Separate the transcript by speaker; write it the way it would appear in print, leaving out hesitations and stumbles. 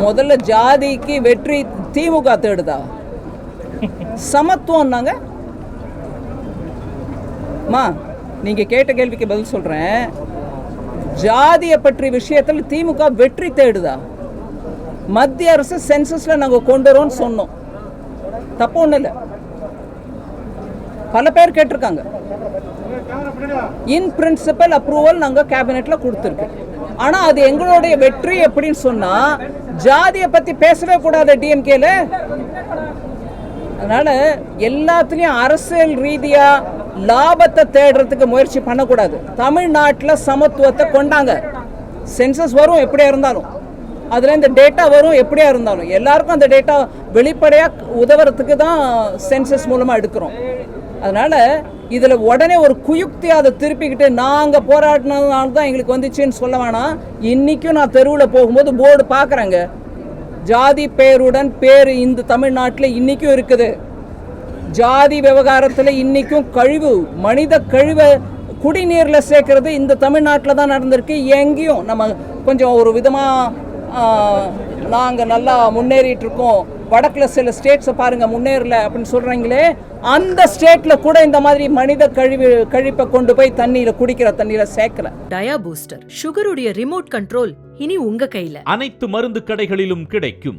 Speaker 1: முதல்ல ஜாதிக்கு வெற்றி திமுக தேடுதா? சமத்துவம்னாங்க. நீங்க கேட்ட கேள்விக்கு பதில் சொல்றேன். ஜாதியை பற்றி விஷயத்தில் திமுக வெற்றி தேடுதா? மத்திய அரசு சென்சஸ்ல நாங்க கொண்டு வரோம்னு சொன்னோம், தப்பு ஒண்ணு இல்லை. பல பேர் கேட்டிருக்காங்க. இன் பிரின்சிபல் அப்ரூவல் நாங்க கேபினெட்ல கொடுத்துருக்கோம். ஆனா அது எங்களுடைய வெற்றி எப்படின்னு சொன்னா, ஜாதியை பத்தி பேசவே கூடாது டிஎம்கேல. அதனால எல்லாத்துலயும் அரசியல் ரீதியா லாபத்தை தேடுறதுக்கு முயற்சி பண்ணக்கூடாது. தமிழ்நாட்டில் சமத்துவத்தை கொண்டாங்க. சென்சஸ் வரும் எப்படியா இருந்தாலும், அதுல இந்த டேட்டா வரும் எப்படியா இருந்தாலும், எல்லாருக்கும் அந்த டேட்டா வெளிப்படையா உதவுறதுக்கு தான் சென்சஸ் மூலமா எடுக்கிறோம். அதனால இதுல உடனே ஒரு குயுக்தி அதை திருப்பிக்கிட்டு நாங்க போராடினதுனால தான் எங்களுக்கு வந்துச்சுன்னு சொல்ல வேணாம். இன்னைக்கும் நான் தெருவில் போகும்போது போர்டு பார்க்குறேங்க, ஜாதி பேருடன் பேர் இந்த தமிழ்நாட்டில் இன்னைக்கும் இருக்குது. ஜாதி விவகாரத்தில் இன்னைக்கும் கழிவு, மனித கழிவை குடிநீரில் சேர்க்கறது இந்த தமிழ்நாட்டில் தான் நடந்திருக்கு. எங்கேயும் நம்ம கொஞ்சம் ஒரு விதமாக நாங்கள் நல்லா முன்னேறிட்டு இருக்கோம், வடக்கில் சில ஸ்டேட்ஸை பாருங்க முன்னேறல அப்படின்னு சொல்றீங்களே, அந்த ஸ்டேட்ல கூட இந்த மாதிரி மனித கழிப்பை கொண்டு போய் தண்ணியில குடிக்கிற தண்ணியில சேர்க்கல.
Speaker 2: டயா பூஸ்டர் சுகருடைய ரிமோட் கண்ட்ரோல் இனி உங்க கையில.
Speaker 3: அனைத்து மருந்து கடைகளிலும் கிடைக்கும்.